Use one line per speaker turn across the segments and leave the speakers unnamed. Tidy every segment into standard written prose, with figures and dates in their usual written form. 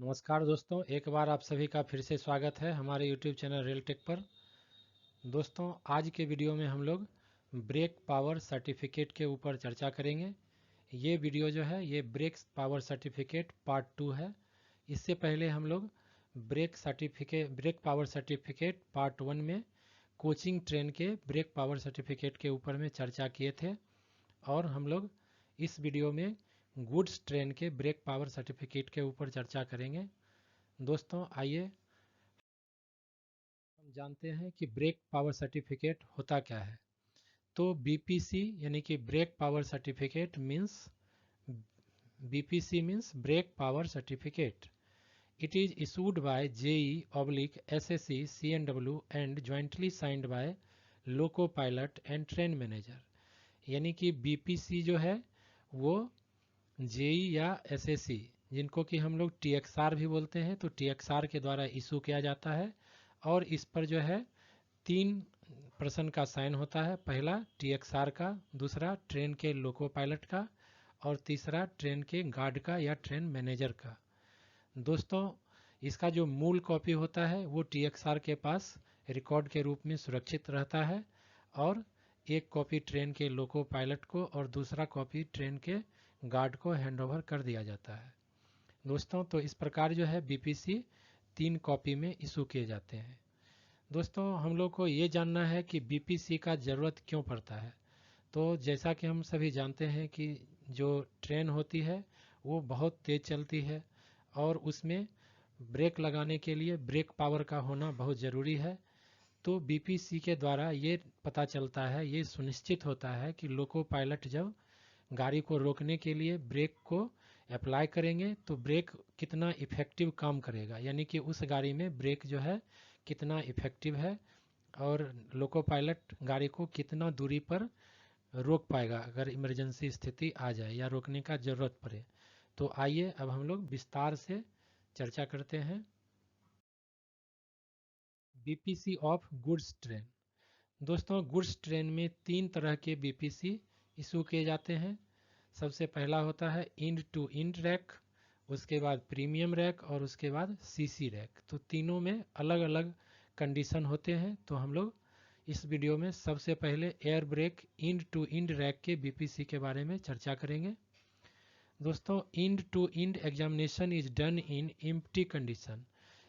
नमस्कार दोस्तों, एक बार आप सभी का फिर से स्वागत है हमारे YouTube चैनल रेल टेक पर। दोस्तों, आज के वीडियो में हम लोग ब्रेक पावर सर्टिफिकेट के ऊपर चर्चा करेंगे। ये वीडियो जो है ये ब्रेक पावर सर्टिफिकेट पार्ट 2 है। इससे पहले हम लोग ब्रेक पावर सर्टिफिकेट पार्ट 1 में कोचिंग ट्रेन के ब्रेक पावर सर्टिफिकेट के ऊपर में चर्चा किए थे, और हम लोग इस वीडियो में गुड्स ट्रेन के ब्रेक पावर सर्टिफिकेट के ऊपर चर्चा करेंगे। दोस्तों, आइए हम जानते हैं कि ब्रेक पावर सर्टिफिकेट होता क्या है। तो बीपीसी यानी कि brake power certificate means BPC means brake power certificate. It is issued by JE/SSE CNW and jointly signed by loco pilot and train manager. यानी कि BPC जो है वो JE या SSE, जिनको कि हम लोग TXR भी बोलते हैं, तो TXR के द्वारा इशू किया जाता है। और इस पर जो है 3 पर्सन का साइन होता है। पहला TXR का, दूसरा ट्रेन के लोको पायलट का, और तीसरा ट्रेन के गार्ड का या ट्रेन मैनेजर का। दोस्तों, इसका जो मूल कॉपी होता है वो TXR के पास रिकॉर्ड के रूप में सुरक्षित रहता है, और एक कॉपी ट्रेन के लोको पायलट को और दूसरा कॉपी ट्रेन के गार्ड को हैंडओवर कर दिया जाता है। दोस्तों, तो इस प्रकार जो है BPC 3 कॉपी में इशू किए जाते हैं। दोस्तों, हम लोग को ये जानना है कि BPC का ज़रूरत क्यों पड़ता है। तो जैसा कि हम सभी जानते हैं कि जो ट्रेन होती है वो बहुत तेज़ चलती है, और उसमें ब्रेक लगाने के लिए ब्रेक पावर का होना बहुत ज़रूरी है। तो BPC के द्वारा ये पता चलता है, ये सुनिश्चित होता है कि लोको पायलट जब गाड़ी को रोकने के लिए ब्रेक को अप्लाई करेंगे तो ब्रेक कितना इफ़ेक्टिव काम करेगा, यानी कि उस गाड़ी में ब्रेक जो है कितना इफ़ेक्टिव है, और लोको पायलट गाड़ी को कितना दूरी पर रोक पाएगा अगर इमरजेंसी स्थिति आ जाए या रोकने का ज़रूरत पड़े। तो आइए अब हम लोग विस्तार से चर्चा करते हैं BPC ऑफ गुड्स ट्रेन। दोस्तों, गुड्स ट्रेन में 3 तरह के BPC इशू किए जाते हैं। सबसे पहला होता है इंड टू इंड रैक, उसके बाद प्रीमियम रैक, और उसके बाद CC रैक। तो तीनों में अलग अलग कंडीशन होते हैं। तो हम लोग इस वीडियो में सबसे पहले air brake end to end rake के BPC के बारे में चर्चा करेंगे। दोस्तों, end to end examination is done in empty condition,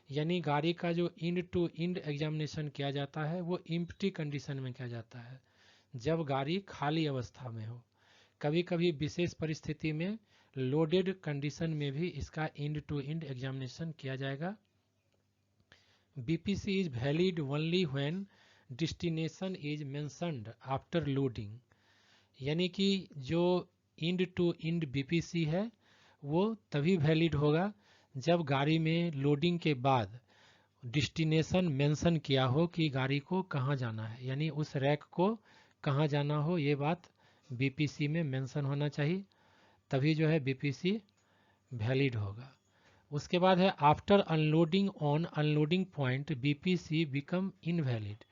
यानी गाड़ी का जो इंड टू इंड एग्जामिनेशन किया जाता है वो एम्प्टी कंडीशन में किया जाता है, जब गाड़ी खाली अवस्था में हो। कभी कभी विशेष परिस्थिति में लोडेड कंडीशन में भी इसका इंड टू इंड एग्जामिनेशन किया जाएगा। BPC is valid only when destination is mentioned after loading, यानी कि जो इंड टू इंड BPC है वो तभी वैलिड होगा जब गाड़ी में लोडिंग के बाद डेस्टिनेशन मेंशन किया हो कि गाड़ी को कहाँ जाना है, यानी उस रैक को कहाँ जाना हो, ये बात BPC में मेंशन होना चाहिए, तभी जो है BPC वैलिड होगा। उसके बाद है after unloading on unloading point BPC become invalid,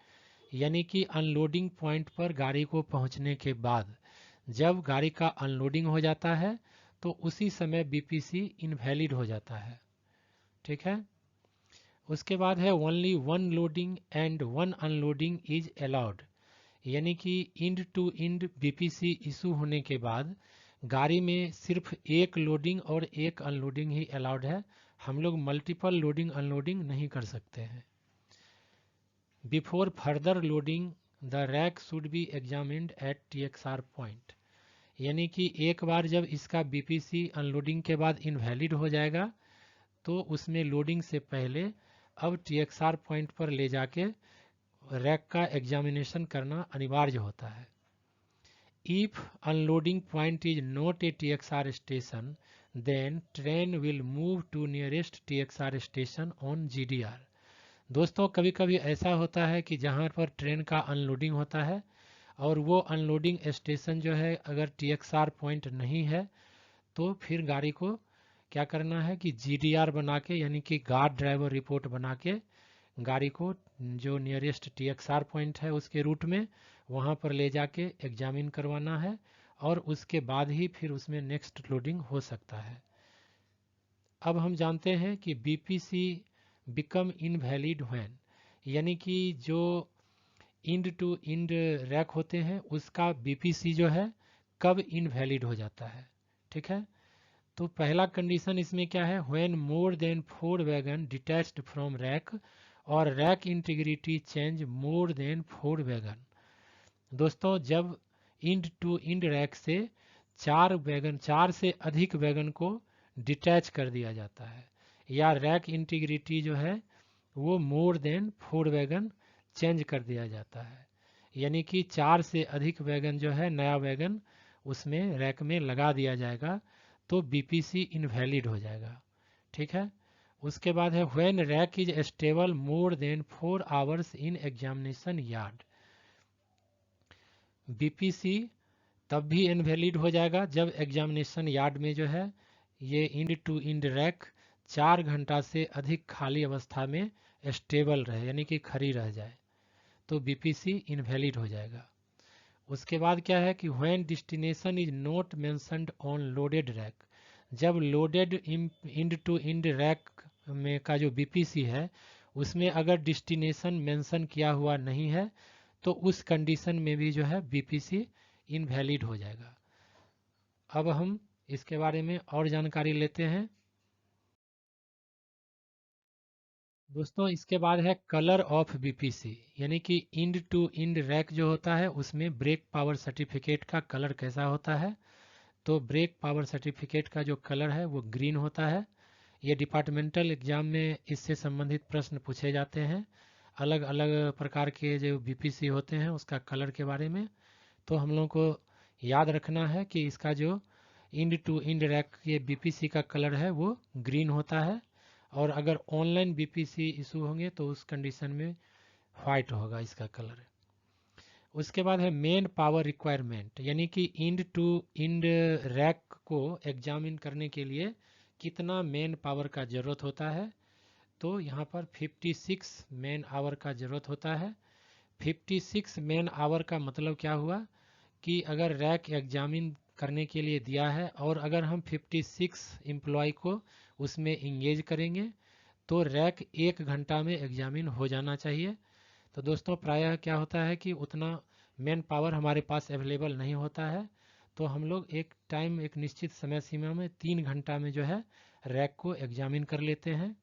यानी कि अनलोडिंग पॉइंट पर गाड़ी को पहुंचने के बाद जब गाड़ी का अनलोडिंग हो जाता है तो उसी समय BPC इनवैलिड हो जाता है। ठीक है। उसके बाद है only one loading and one unloading is allowed, यानी कि end to end BPC issue होने के बाद गाड़ी में सिर्फ एक लोडिंग और एक अनलोडिंग ही अलाउड है। हम लोग मल्टीपल लोडिंग अनलोडिंग नहीं कर सकते हैं। Before further loading the rake should be examined at TXR point, यानी कि एक बार जब इसका BPC अनलोडिंग के बाद इनवैलिड हो जाएगा तो उसमें लोडिंग से पहले अब TXR पॉइंट पर ले जाके रैक का एग्जामिनेशन करना अनिवार्य होता है। If unloading point is not a TXR station then train will move to nearest TXR station on GDR। दोस्तों, कभी कभी ऐसा होता है कि जहाँ पर ट्रेन का अनलोडिंग होता है और वो अनलोडिंग स्टेशन जो है अगर TXR पॉइंट नहीं है, तो फिर गाड़ी को क्या करना है कि GDR बना के, यानी कि गार्ड ड्राइवर रिपोर्ट बना के गाड़ी को जो नियरेस्ट TXR पॉइंट है उसके रूट में वहाँ पर ले जाके एग्जामिन करवाना है, और उसके बाद ही फिर उसमें नेक्स्ट लोडिंग हो सकता है। अब हम जानते हैं कि बीपीसी बिकम इनवैलिड व्हेन, यानी कि जो इंड टू इंड रैक होते हैं उसका बीपीसी जो है कब इनवैलिड हो जाता है। ठीक है, तो पहला कंडीशन इसमें क्या है, when more than 4 wagon detached from rake और rake integrity change more than 4 wagon. दोस्तों जब इंड टू इंड रैक से 4 से अधिक वैगन को डिटैच कर दिया जाता है या रैक इंटीग्रिटी जो है वो मोर देन 4 वैगन चेंज कर दिया जाता है, यानी कि 4 से अधिक वैगन जो है नया वैगन उसमें रैक में लगा दिया जाएगा तो बीपीसी इनवैलिड हो जाएगा। ठीक है, उसके बाद है when rack is stable more than 4 hours in examination yard. BPC तब भी इनवैलिड हो जाएगा जब एग्जामिनेशन यार्ड में जो है ये इंड टू इंड रैक 4 घंटा से अधिक खाली अवस्था में स्टेबल रहे, यानी कि खड़ी रह जाए, तो बीपीसी इनवैलिड हो जाएगा। उसके बाद क्या है कि when destination is not mentioned on loaded rake, जब loaded end to end rake में का जो बीपीसी है उसमें अगर डेस्टिनेशन मेंशन किया हुआ नहीं है तो उस कंडीशन में भी जो है बीपीसी इनवैलिड हो जाएगा। अब हम इसके बारे में और जानकारी लेते हैं। दोस्तों इसके बाद है कलर ऑफ बीपीसी, यानी कि इंड टू इंड रैक जो होता है उसमें ब्रेक पावर सर्टिफिकेट का कलर कैसा होता है। तो ब्रेक पावर सर्टिफिकेट का जो कलर है वो ग्रीन होता है। ये डिपार्टमेंटल एग्जाम में इससे संबंधित प्रश्न पूछे जाते हैं, अलग अलग प्रकार के जो बीपीसी होते हैं उसका कलर के बारे में। तो हम लोगों को याद रखना है कि इसका जो इंड टू इंड रैक ये बीपीसी का कलर है वो ग्रीन होता है, और अगर ऑनलाइन बीपीसी इशू होंगे तो उस कंडीशन में वाइट होगा इसका कलर। उसके बाद है मेन पावर रिक्वायरमेंट, यानी कि इंड टू इंड रैक को एग्जामिन करने के लिए कितना मेन पावर का ज़रूरत होता है। तो यहाँ पर 56 मेन आवर का ज़रूरत होता है। 56 मेन आवर का मतलब क्या हुआ कि अगर रैक एग्जामिन करने के लिए दिया है और अगर हम 56 एम्प्लॉय को उसमें इंगेज करेंगे तो रैक 1 घंटा में एग्जामिन हो जाना चाहिए। तो दोस्तों प्रायः क्या होता है कि उतना मैन पावर हमारे पास अवेलेबल नहीं होता है, तो हम लोग एक निश्चित समय सीमा में 3 घंटा में जो है रैक को एग्जामिन कर लेते हैं।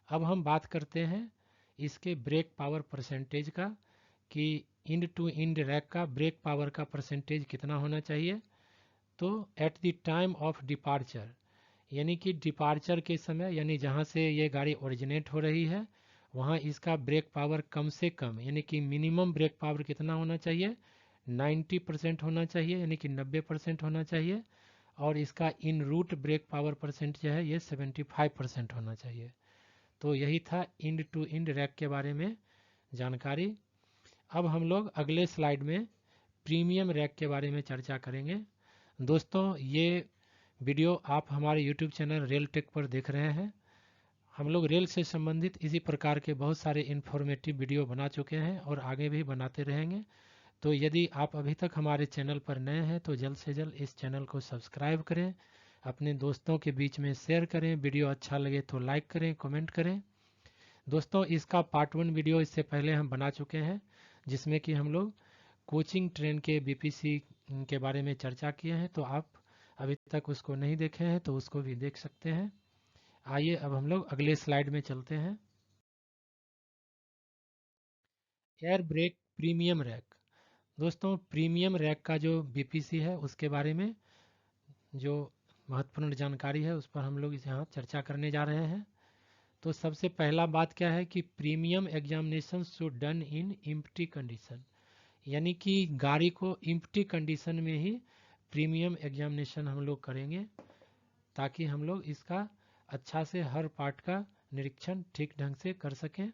अब हम बात करते हैं इसके ब्रेक पावर परसेंटेज का कि इंड टू इंड रैक का ब्रेक पावर का परसेंटेज कितना होना चाहिए। तो at the time of departure, यानी कि डिपार्चर के समय, यानी जहाँ से ये गाड़ी ओरिजिनेट हो रही है वहाँ इसका ब्रेक पावर कम से कम, यानी कि मिनिमम ब्रेक पावर कितना होना चाहिए, 90% होना चाहिए, यानी कि 90% होना चाहिए, और इसका इन रूट ब्रेक पावर परसेंट जो है ये 75% होना चाहिए। तो यही था इंड टू इंड रैक के बारे में जानकारी। अब हम लोग अगले स्लाइड में प्रीमियम रैक के बारे में चर्चा करेंगे। दोस्तों ये वीडियो आप हमारे YouTube चैनल रेल टेक पर देख रहे हैं। हम लोग रेल से संबंधित इसी प्रकार के बहुत सारे इन्फॉर्मेटिव वीडियो बना चुके हैं और आगे भी बनाते रहेंगे। तो यदि आप अभी तक हमारे चैनल पर नए हैं तो जल्द से जल्द इस चैनल को सब्सक्राइब करें, अपने दोस्तों के बीच में शेयर करें, वीडियो अच्छा लगे तो लाइक करें, कमेंट करें। दोस्तों इसका पार्ट 1 वीडियो इससे पहले हम बना चुके हैं जिसमें कि हम लोग कोचिंग ट्रेन के बीपीसी के बारे में चर्चा किए हैं, तो आप अभी तक उसको नहीं देखे हैं तो उसको भी देख सकते हैं। आइए अब हम लोग अगले स्लाइड में चलते हैं। Air brake premium rack. दोस्तों प्रीमियम रैक का जो बीपीसी है उसके बारे में जो महत्वपूर्ण जानकारी है उस पर हम लोग यहाँ चर्चा करने जा रहे हैं। तो सबसे पहला बात क्या है कि premium examination should done in empty condition, यानी कि गाड़ी को इम्प्टी कंडीशन में ही प्रीमियम एग्जामिनेशन हम लोग करेंगे ताकि हम लोग इसका अच्छा से हर पार्ट का निरीक्षण ठीक ढंग से कर सकें।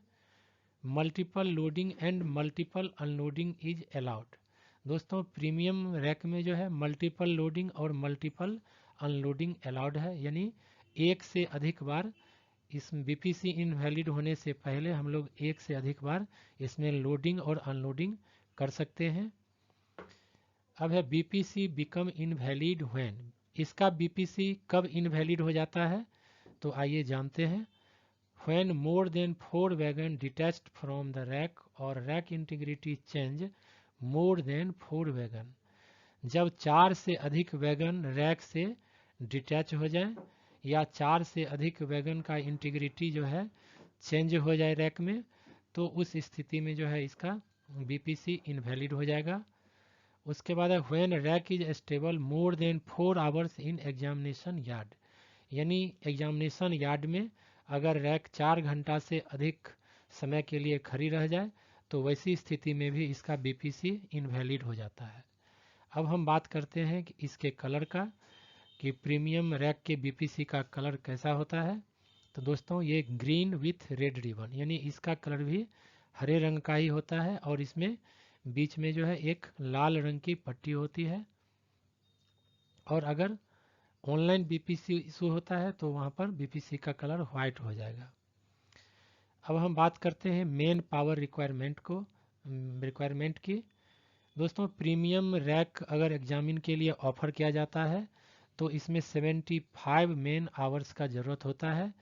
Multiple loading and multiple unloading is allowed. दोस्तों प्रीमियम रैक में जो है मल्टीपल लोडिंग और मल्टीपल अनलोडिंग अलाउड है, यानी एक से अधिक बार इस बीपीसी इनवैलिड होने से पहले हम लोग एक से अधिक बार इसमें लोडिंग और अनलोडिंग कर सकते हैं। अब है बीपीसी बिकम इनवैलिड व्हेन, इसका बीपीसी कब इनवैलिड हो जाता है। तो आइए जानते हैं। When more than 4 wagon detached from the rack or rack integrity change more than 4 wagon, जब 4 से अधिक वैगन रैक से डिटैच हो जाए या 4 से अधिक वैगन का इंटीग्रिटी जो है चेंज हो जाए रैक में, तो उस स्थिति में जो है इसका बीपीसी इनवैलिड हो जाएगा। उसके बाद है when rack is stable more than 4 hours in examination yard, यानी एग्जामिनेशन यार्ड में अगर रैक 4 घंटा से अधिक समय के लिए खड़ी रह जाए तो वैसी स्थिति में भी इसका बीपीसी इनवैलिड हो जाता है। अब हम बात करते हैं कि इसके कलर का, कि प्रीमियम रैक के बीपीसी का कलर कैसा होता है। तो दोस्तों ये ग्रीन विथ रेड रिबन, यानी इसका कलर भी हरे रंग का ही होता है और इसमें बीच में जो है एक लाल रंग की पट्टी होती है। और अगर ऑनलाइन बीपीसी इशू होता है तो वहाँ पर बीपीसी का कलर व्हाइट हो जाएगा। अब हम बात करते हैं मेन पावर रिक्वायरमेंट की। दोस्तों प्रीमियम रैक अगर एग्जामिन के लिए ऑफर किया जाता है तो इसमें 75 मेन आवर्स का ज़रूरत होता है,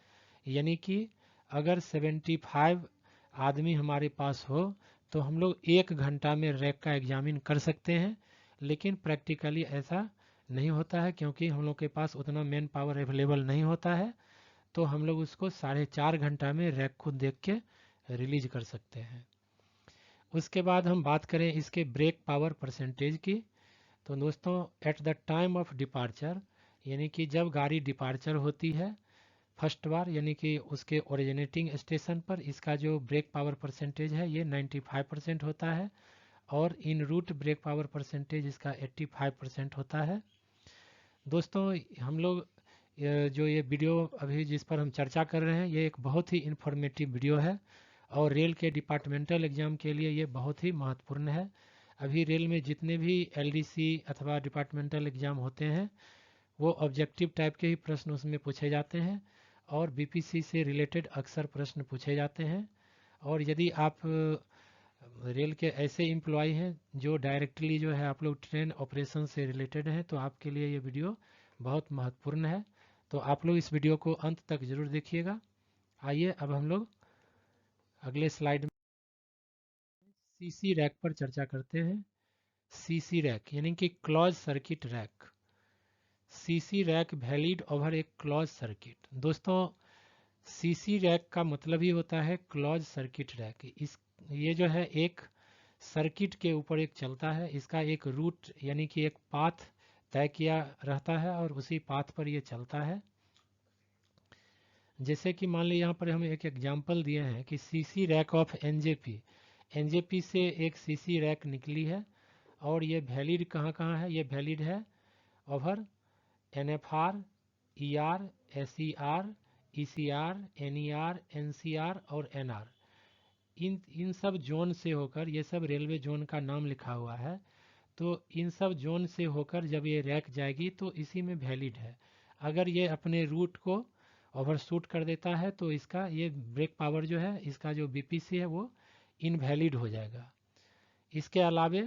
यानी कि अगर 75 आदमी हमारे पास हो तो हम लोग 1 घंटा में रैक का एग्जामिन कर सकते हैं। लेकिन प्रैक्टिकली ऐसा नहीं होता है क्योंकि हम लोग के पास उतना मेन पावर अवेलेबल नहीं होता है, तो हम लोग उसको 4.5 घंटा में रैक को देख के रिलीज कर सकते हैं। उसके बाद हम बात करें इसके ब्रेक पावर परसेंटेज की। तो दोस्तों at the time of departure, यानी कि जब गाड़ी डिपार्चर होती है फर्स्ट बार, यानी कि उसके ओरिजिनेटिंग स्टेशन पर, इसका जो ब्रेक पावर परसेंटेज है ये 95% होता है और इन रूट ब्रेक पावर परसेंटेज इसका 85% होता है। दोस्तों हम लोग जो ये वीडियो अभी जिस पर हम चर्चा कर रहे हैं ये एक बहुत ही इन्फॉर्मेटिव वीडियो है और रेल के डिपार्टमेंटल एग्जाम के लिए ये बहुत ही महत्वपूर्ण है। अभी रेल में जितने भी एलडीसी अथवा डिपार्टमेंटल एग्जाम होते हैं वो ऑब्जेक्टिव टाइप के ही प्रश्न उसमें पूछे जाते हैं और बीपीसी से रिलेटेड अक्सर प्रश्न पूछे जाते हैं। और यदि आप रेल के ऐसे एम्प्लॉय हैं जो डायरेक्टली जो है आप लोग ट्रेन ऑपरेशन से रिलेटेड हैं तो आपके लिए ये वीडियो बहुत महत्वपूर्ण है। तो आप लोग इस वीडियो को अंत तक जरूर देखिएगा। आइए अब हम लोग अगले स्लाइड में सीसी रैक पर चर्चा करते हैं। सीसी रैक यानी कि close circuit rack. CC rack valid over एक क्लोज सर्किट। दोस्तों सीसी रैक का मतलब ही होता है क्लोज सर्किट रैक। ये जो है एक सर्किट के ऊपर एक चलता है, इसका एक रूट यानी कि एक पाथ तय किया रहता है और उसी पाथ पर ये चलता है। जैसे कि मान लीजिए यहाँ पर हम एक एग्जांपल दिए हैं कि CC rack of NJP, NJP से एक सीसी रैक निकली है और ये वैलिड कहाँ कहाँ है, ये वैलिड है over NFR, ER, SER, ECR, NER, NCR और एनआर। इन सब जोन से होकर, ये सब रेलवे जोन का नाम लिखा हुआ है, तो इन सब जोन से होकर जब ये रैक जाएगी तो इसी में वैलिड है। अगर ये अपने रूट को ओवरशूट कर देता है तो इसका ये ब्रेक पावर जो है, इसका जो बीपीसी है वो इनवैलिड हो जाएगा। इसके अलावे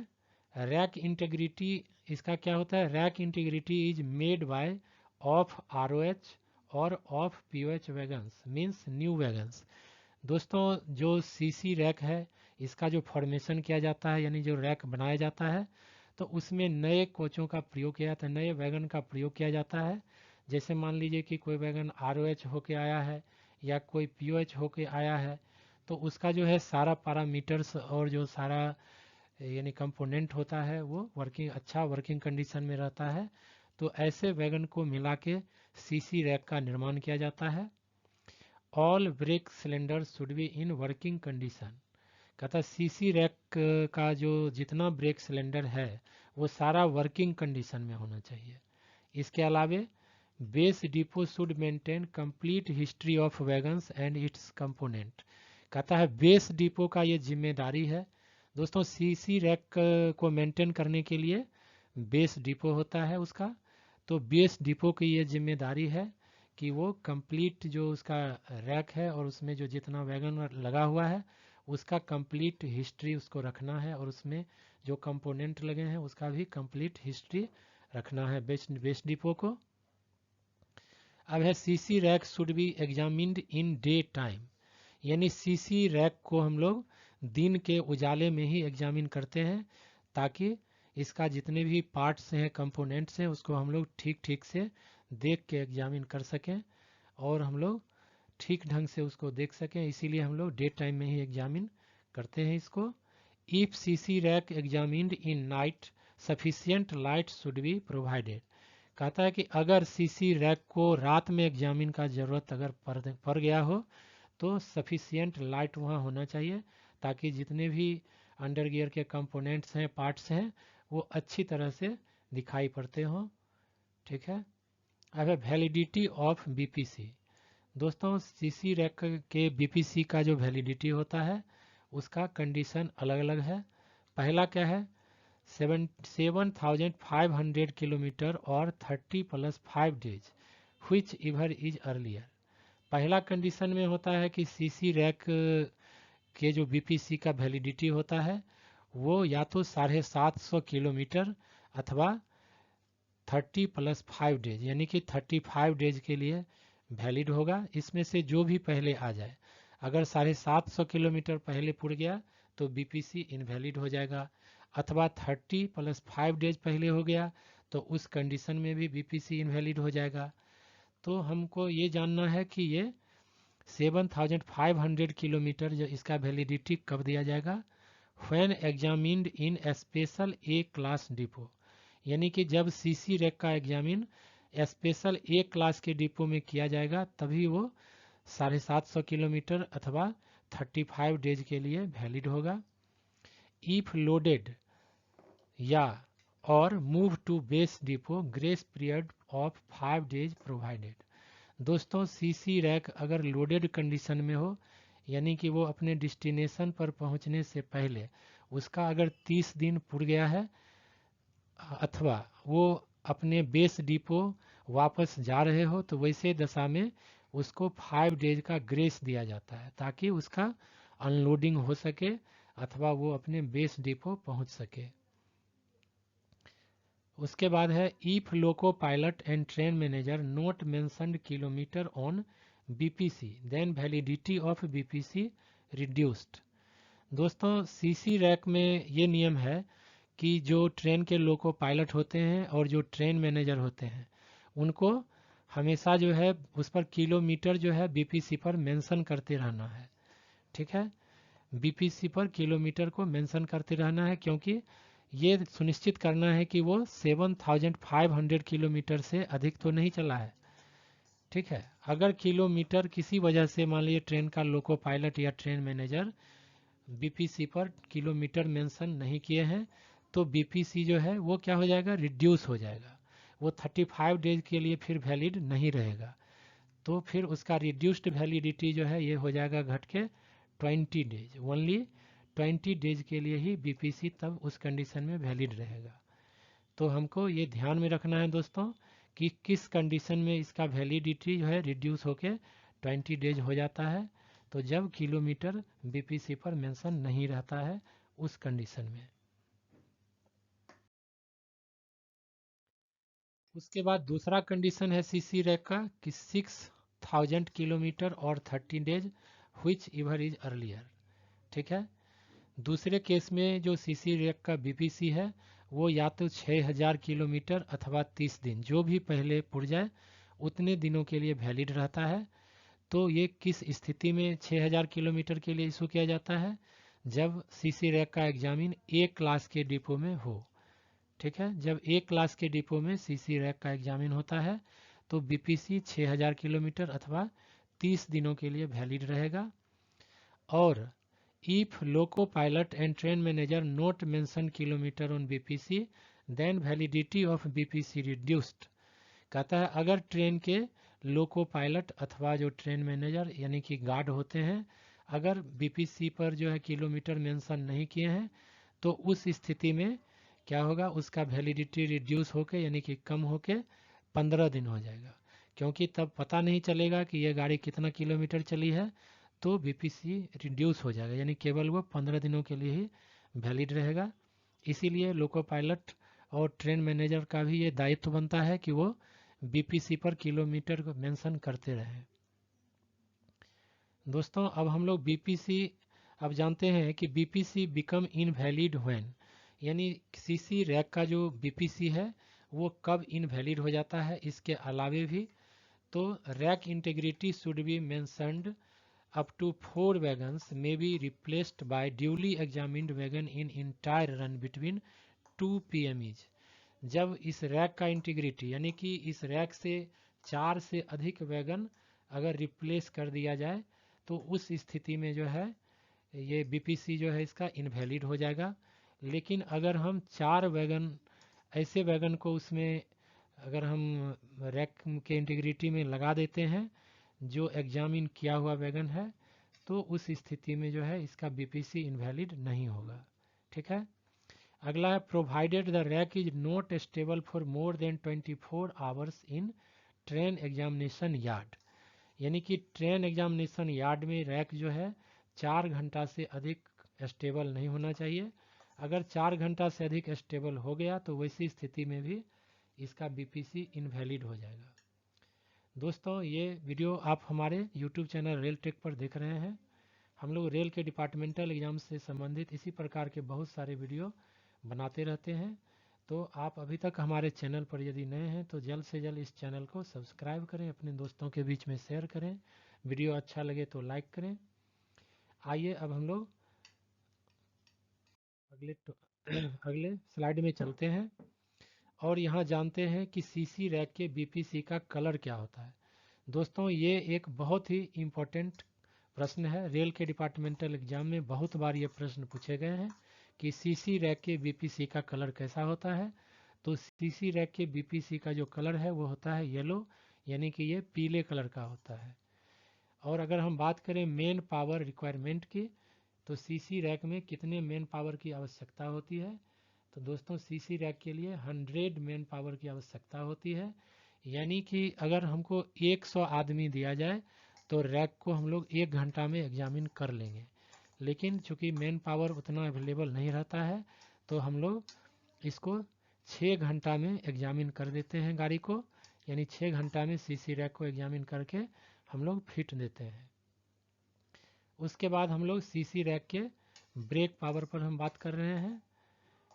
रैक इंटीग्रिटी, इसका क्या होता है, rake integrity is made by of ROH और of POH wagons, means new wagons. दोस्तों जो सीसी रैक है इसका जो फॉर्मेशन किया जाता है यानी जो रैक बनाया जाता है तो उसमें नए कोचों का प्रयोग किया जाता है, नए वैगन का प्रयोग किया जाता है। जैसे मान लीजिए कि कोई वैगन आरओएच होके आया है या कोई पीओएच होके आया है तो उसका जो है सारा पैरामीटर्स और जो सारा यानी कंपोनेंट होता है वो अच्छा वर्किंग कंडीशन में रहता है। तो ऐसे वैगन को मिला के सीसी रैक का निर्माण किया जाता है। All brake cylinder should be in working condition. कहता सीसी रैक का जो जितना ब्रेक सिलेंडर है वो सारा वर्किंग कंडीशन में होना चाहिए। इसके अलावे base depot should maintain complete history of wagons and it's component. कहता है बेस डिपो का ये जिम्मेदारी है। दोस्तों सीसी रैक को मेंटेन करने के लिए बेस डिपो होता है उसका, तो बेस डिपो की ये जिम्मेदारी है कि वो कंप्लीट जो उसका रैक है और उसमें जो जितना वैगन लगा हुआ है उसका कंप्लीट हिस्ट्री उसको रखना है और उसमें जो कंपोनेंट लगे हैं उसका भी कंप्लीट हिस्ट्री रखना है बेस डिपो को। अब है CC rack should be examined in day time, यानी सीसी रैक को हम लोग दिन के उजाले में ही एग्जामिन करते हैं ताकि इसका जितने भी पार्ट्स हैं, कंपोनेंट्स हैं, उसको हम लोग ठीक ठीक से देख के एग्जामिन कर सकें और हम लोग ठीक ढंग से उसको देख सकें। इसीलिए हम लोग डे टाइम में ही एग्जामिन करते हैं इसको। If CC rack examined in night sufficient light should be provided, कहता है कि अगर सीसी रैक को रात में एग्जामिन का ज़रूरत अगर पड़ गया हो तो सफिशिएंट लाइट वहाँ होना चाहिए ताकि जितने भी अंडर गियर के कंपोनेंट्स हैं, पार्ट्स हैं, वो अच्छी तरह से दिखाई पड़ते हों। ठीक है। अब है वैलिडिटी ऑफ बीपीसी। दोस्तों सीसी रैक के बीपीसी का जो वैलिडिटी होता है उसका कंडीशन अलग अलग है। पहला क्या है, 7,500 किलोमीटर और 30 + 5 days which ever is earlier. पहला कंडीशन में होता है कि सीसी रैक के जो बीपीसी का वैलिडिटी होता है वो या तो 750 किलोमीटर अथवा 30 + 5 डेज यानी कि 35 डेज के लिए वैलिड होगा। इसमें से जो भी पहले आ जाए, अगर 750 किलोमीटर पहले पुड़ गया तो बीपीसी इनवैलिड हो जाएगा, अथवा 30 + 5 डेज पहले हो गया तो उस कंडीशन में भी बीपीसी इनवैलिड हो जाएगा। तो हमको ये जानना है कि ये 7,500 किलोमीटर जो इसका वैलिडिटी कब दिया जाएगा, when examined in special A class depot, यानी कि जब सीसी रैक का एग्जामिन स्पेशल ए क्लास के डिपो में किया जाएगा तभी वो 750 किलोमीटर अथवा 35 डेज के लिए वैलिड होगा। इफ लोडेड या और move to base depot grace period of 5 days provided. दोस्तों सीसी रैक अगर लोडेड कंडीशन में हो यानी कि वो अपने डेस्टिनेशन पर पहुंचने से पहले उसका अगर 30 दिन पुर गया है अथवा वो अपने बेस डिपो वापस जा रहे हो तो वैसे दशा में उसको 5 डेज का ग्रेस दिया जाता है ताकि उसका अनलोडिंग हो सके अथवा वो अपने बेस डिपो पहुंच सके। उसके बाद है if loco pilot and train manager not mentioned kilometre on BPC then validity of BPC reduced. दोस्तों सीसी रैक में ये नियम है कि जो ट्रेन के लोको पायलट होते हैं और जो ट्रेन मैनेजर होते हैं उनको हमेशा जो है उस पर किलोमीटर जो है बीपीसी पर मेंशन करते रहना है। ठीक है, बीपीसी पर किलोमीटर को मेंशन करते रहना है क्योंकि ये सुनिश्चित करना है कि वो 7,500 किलोमीटर से अधिक तो नहीं चला है। ठीक है, अगर किलोमीटर किसी वजह से मान लीजिए ट्रेन का लोको पायलट या ट्रेन मैनेजर बीपीसी पर किलोमीटर मेंशन नहीं किए हैं तो बीपीसी जो है वो क्या हो जाएगा, रिड्यूस हो जाएगा, वो 35 डेज के लिए फिर वैलिड नहीं रहेगा। तो फिर उसका रिड्यूस्ड वैलिडिटी जो है ये हो जाएगा घट के 20 डेज, ओनली 20 डेज के लिए ही बीपीसी तब उस कंडीशन में वैलिड रहेगा। तो हमको ये ध्यान में रखना है दोस्तों कि किस कंडीशन में इसका वैलिडिटी जो है रिड्यूस होके 20 डेज हो जाता है, तो जब किलोमीटर बीपीसी पर मेंशन नहीं रहता है उस कंडीशन में। उसके बाद दूसरा कंडीशन है सीसी रैक का कि 6,000 किलोमीटर और 30 days which ever is earlier. ठीक है, दूसरे केस में जो सीसी रैक का बीपीसी है वो या तो 6,000 किलोमीटर अथवा 30 दिन जो भी पहले पुड़ जाए उतने दिनों के लिए वैलिड रहता है। तो ये किस स्थिति में 6,000 किलोमीटर के लिए इशू किया जाता है, जब सीसी रैक का एग्जामिन ए क्लास के डिपो में हो। ठीक है, जब ए क्लास के डिपो में सीसी रैक का एग्जामिन होता है तो बीपीसी 6,000 किलोमीटर अथवा 30 दिनों के लिए वैलिड रहेगा। और if loco pilot and train manager not mention kilometre on BPC then validity of BPC reduced. कहता है अगर ट्रेन के लोको पायलट अथवा जो ट्रेन मैनेजर यानी कि गार्ड होते हैं अगर बीपीसी पर जो है किलोमीटर मेंशन नहीं किए हैं तो उस स्थिति में क्या होगा, उसका वैलिडिटी रिड्यूस होके यानी कि कम होके 15 दिन हो जाएगा, क्योंकि तब पता नहीं चलेगा कि यह गाड़ी कितना किलोमीटर चली है, तो बीपीसी रिड्यूस हो जाएगा यानी केवल वो 15 दिनों के लिए ही वैलिड रहेगा। इसीलिए लोको पायलट और ट्रेन मैनेजर का भी ये दायित्व बनता है कि वो बीपीसी पर किलोमीटर को मेंशन करते रहें। दोस्तों अब हम लोग बीपीसी अब जानते हैं कि बीपीसी बिकम इनवैलिड व्हेन, यानी सीसी रैक का जो बीपीसी है वो कब इनवैलिड हो जाता है। इसके अलावे भी तो rack integrity should be mentioned up to 4 wagons may be replaced by duly examined wagon in entire run between 2 PMEs। जब इस रैक का इंटीग्रिटी यानी कि इस रैक से 4 से अधिक वैगन अगर रिप्लेस कर दिया जाए तो उस स्थिति में जो है ये बीपीसी जो है इसका इनवैलिड हो जाएगा। लेकिन अगर हम 4 वैगन ऐसे वैगन को उसमें अगर हम रैक के इंटीग्रिटी में लगा देते हैं जो एग्जामिन किया हुआ वैगन है तो उस स्थिति में जो है इसका बीपीसी इनवैलिड नहीं होगा। ठीक है। अगला है provided the rack is not stable for more than 24 hours in train examination yard, यानी कि ट्रेन एग्जामिनेशन यार्ड में रैक जो है 4 घंटा से अधिक स्टेबल नहीं होना चाहिए। अगर 4 घंटा से अधिक स्टेबल हो गया तो वैसी स्थिति में भी इसका बीपीसी इनवैलिड हो जाएगा। दोस्तों ये वीडियो आप हमारे YouTube चैनल रेल टेक पर देख रहे हैं। हम लोग रेल के डिपार्टमेंटल एग्जाम से संबंधित इसी प्रकार के बहुत सारे वीडियो बनाते रहते हैं। तो आप अभी तक हमारे चैनल पर यदि नए हैं तो जल्द से जल्द इस चैनल को सब्सक्राइब करें, अपने दोस्तों के बीच में शेयर करें, वीडियो अच्छा लगे तो लाइक करें। आइए अब हम लोग अगले स्लाइड में चलते हैं और यहाँ जानते हैं कि सीसी रैक के बीपीसी का कलर क्या होता है। दोस्तों ये एक बहुत ही इम्पोर्टेंट प्रश्न है। रेल के डिपार्टमेंटल एग्जाम में बहुत बार ये प्रश्न पूछे गए हैं कि सीसी रैक के बीपीसी का कलर कैसा होता है। तो सीसी रैक के बीपीसी का जो कलर है वो होता है येलो, यानी कि ये पीले कलर का होता है। और अगर हम बात करें मेन पावर रिक्वायरमेंट की तो सीसी रैक में कितने मेन पावर की आवश्यकता होती है। तो दोस्तों सीसी रैक के लिए 100 मेन पावर की आवश्यकता होती है, यानी कि अगर हमको 100 आदमी दिया जाए तो रैक को हम लोग 1 घंटा में एग्जामिन कर लेंगे। लेकिन चूंकि मेन पावर उतना अवेलेबल नहीं रहता है तो हम लोग इसको 6 घंटा में एग्जामिन कर देते हैं गाड़ी को, यानी 6 घंटा में सीसी रैक को एग्जामिन करके हम लोग फिट देते हैं। उसके बाद हम लोग सीसी रैक के ब्रेक पावर पर हम बात कर रहे हैं।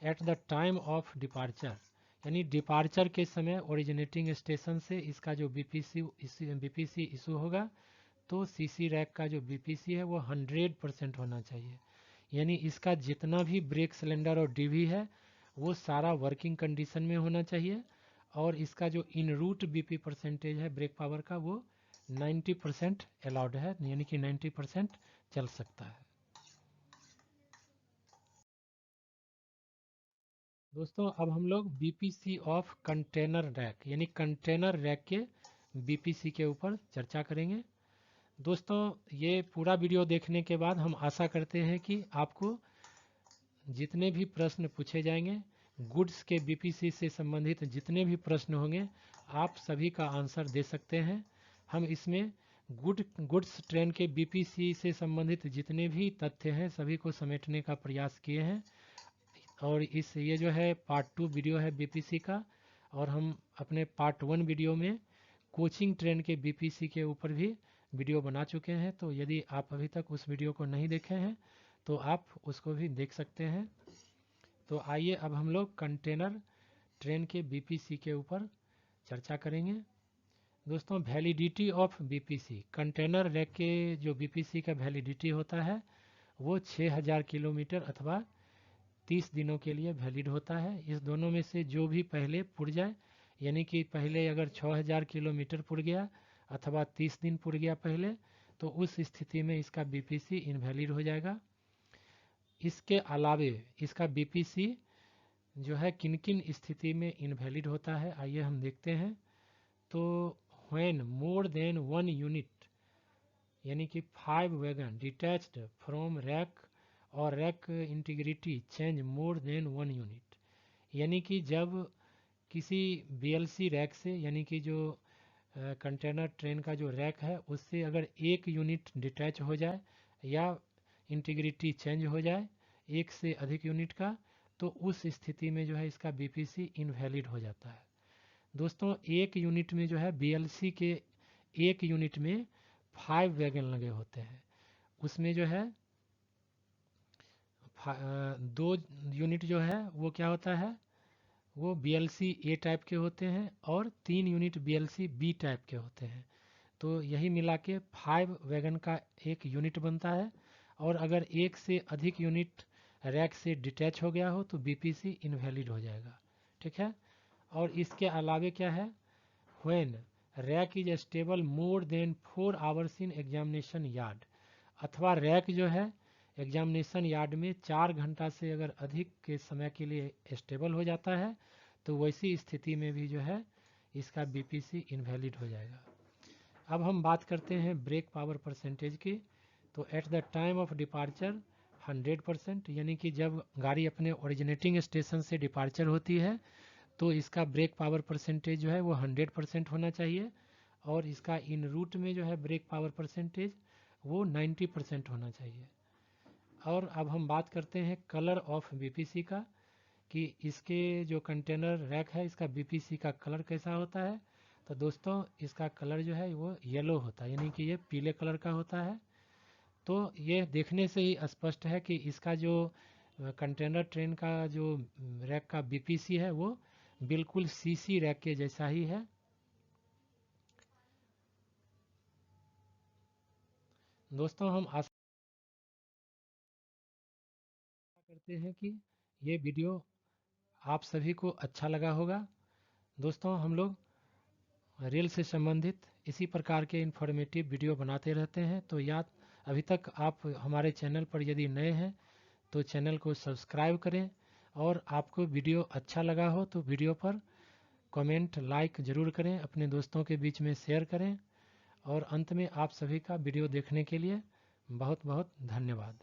At the time of departure, यानी डिपार्चर के समय ओरिजिनेटिंग स्टेशन से इसका जो बीपीसी इशू होगा तो सीसी रैक का जो बीपीसी है वो 100% होना चाहिए, यानी इसका जितना भी ब्रेक सिलेंडर और डीवी है वो सारा वर्किंग कंडीशन में होना चाहिए। और इसका जो इन रूट बीपी परसेंटेज है ब्रेक पावर का वो 90% अलाउड है, यानी कि 90% चल सकता है। दोस्तों अब हम लोग बीपीसी ऑफ कंटेनर रैक यानी कंटेनर रैक के बीपीसी के ऊपर चर्चा करेंगे। दोस्तों ये पूरा वीडियो देखने के बाद हम आशा करते हैं कि आपको जितने भी प्रश्न पूछे जाएंगे गुड्स के बीपीसी से संबंधित जितने भी प्रश्न होंगे आप सभी का आंसर दे सकते हैं। हम इसमें गुड्स ट्रेन के बीपीसी से संबंधित जितने भी तथ्य हैं सभी को समेटने का प्रयास किए हैं। और ये जो है पार्ट 2 वीडियो है बीपीसी का, और हम अपने पार्ट 1 वीडियो में कोचिंग ट्रेन के बीपीसी के ऊपर भी वीडियो बना चुके हैं। तो यदि आप अभी तक उस वीडियो को नहीं देखे हैं तो आप उसको भी देख सकते हैं। तो आइए अब हम लोग कंटेनर ट्रेन के बीपीसी के ऊपर चर्चा करेंगे। दोस्तों validity of BPC, container rack के जो बीपीसी का वैलिडिटी होता है वो 6000 किलोमीटर अथवा 30 दिनों के लिए वैलिड होता है। इस दोनों में से जो भी पहले पुर जाए, यानी कि पहले अगर 6000 किलोमीटर पुर गया अथवा 30 दिन पुर गया पहले, तो उस स्थिति में इसका बीपीसी इनवैलिड हो जाएगा। इसके अलावे इसका बीपीसी जो है किन किन स्थिति में इनवैलिड होता है आइए हम देखते हैं। तो व्हेन मोर देन 1 यूनिट यानी कि 5 वैगन डिटैच्ड फ्रॉम रैक और rake integrity change more then 1 unit, यानी कि जब किसी बीएलसी रैक से यानी कि जो कंटेनर ट्रेन का जो रैक है उससे अगर 1 यूनिट डिटैच हो जाए या इंटीग्रिटी चेंज हो जाए 1 से अधिक यूनिट का, तो उस स्थिति में जो है इसका बीपीसी इनवैलिड हो जाता है। दोस्तों एक यूनिट में जो है BLC के एक यूनिट में 5 वैगन लगे होते हैं। उसमें जो है 2 यूनिट जो है वो क्या होता है, वो BLC A टाइप के होते हैं और 3 यूनिट BLC B टाइप के होते हैं। तो यही मिला के 5 वैगन का एक यूनिट बनता है। और अगर एक से अधिक यूनिट रैक से डिटैच हो गया हो तो BPC इनवैलिड हो जाएगा। ठीक है। और इसके अलावे क्या है, when rack is stable more than 4 hours in examination yard, अथवा रैक जो है एग्जामिनेशन यार्ड में 4 घंटा से अगर अधिक के समय के लिए स्टेबल हो जाता है तो वैसी स्थिति में भी जो है इसका BPC इनवैलिड हो जाएगा। अब हम बात करते हैं ब्रेक पावर परसेंटेज की। तो at the time of departure 100%, यानी कि जब गाड़ी अपने ओरिजिनेटिंग स्टेशन से डिपार्चर होती है तो इसका ब्रेक पावर परसेंटेज जो है वो 100% होना चाहिए, और इसका इन रूट में जो है ब्रेक पावर परसेंटेज वो 90% होना चाहिए। और अब हम बात करते हैं कलर ऑफ BPC का, कि इसके जो कंटेनर रैक है इसका BPC का कलर कैसा होता है। तो दोस्तों इसका कलर जो है वो येलो होता है, यानी कि ये पीले कलर का होता है। तो ये देखने से ही स्पष्ट है कि इसका जो कंटेनर ट्रेन का जो रैक का BPC है वो बिल्कुल CC रैक के जैसा ही है। दोस्तों हम आशा करते हैं कि ये वीडियो आप सभी को अच्छा लगा होगा। दोस्तों हम लोग रेल से संबंधित इसी प्रकार के इन्फॉर्मेटिव वीडियो बनाते रहते हैं। तो याद, अभी तक आप हमारे चैनल पर यदि नए हैं तो चैनल को सब्सक्राइब करें, और आपको वीडियो अच्छा लगा हो तो वीडियो पर कमेंट लाइक ज़रूर करें, अपने दोस्तों के बीच में शेयर करें। और अंत में आप सभी का वीडियो देखने के लिए बहुत बहुत धन्यवाद।